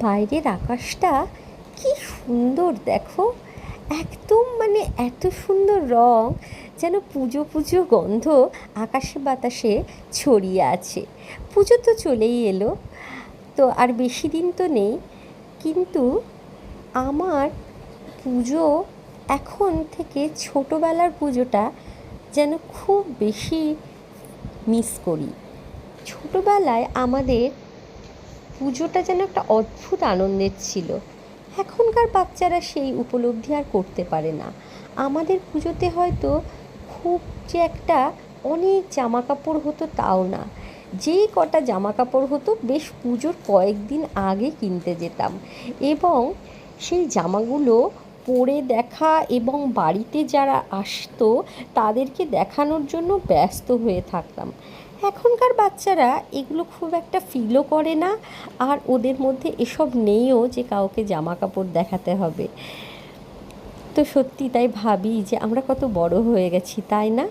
বাইরের আকাশটা কি সুন্দর দেখো, একদম মানে এত সুন্দর রং, যেন পুজো পুজো গন্ধ আকাশে বাতাসে ছড়িয়ে আছে। পুজো তো চলেই এলো, তো আর বেশি দিন তো নেই, কিন্তু আমার পুজো এখন থেকে ছোটোবেলার পুজোটা যেন খুব বেশি মিস করি। ছোটোবেলায় আমাদের পুজোটা যেন একটা অদ্ভুত আনন্দের ছিল। এখনকার বাচ্চারা সেই উপলব্ধি আর করতে পারে না। আমাদের পুজোতে হয়তো খুব যে একটা অনেক জামা কাপড় হতো তাও না, যেই কটা জামা কাপড় হতো বেশ পুজোর কয়েকদিন আগে কিনতে যেতাম, এবং সেই জামাগুলো পরে দেখা এবং বাড়িতে যারা আসতো তাদেরকে দেখানোর জন্য ব্যস্ত হয়ে থাকতাম। এখনকার বাচ্চারা এগুলো খুব একটা ফিলও করে না, আর ওদের মধ্যে এসব নেইও যে কাউকে জামা কাপড় দেখাতে হবে। তো সত্যি তাই ভাবি যে আমরা কত বড় হয়ে গেছি, তাই না?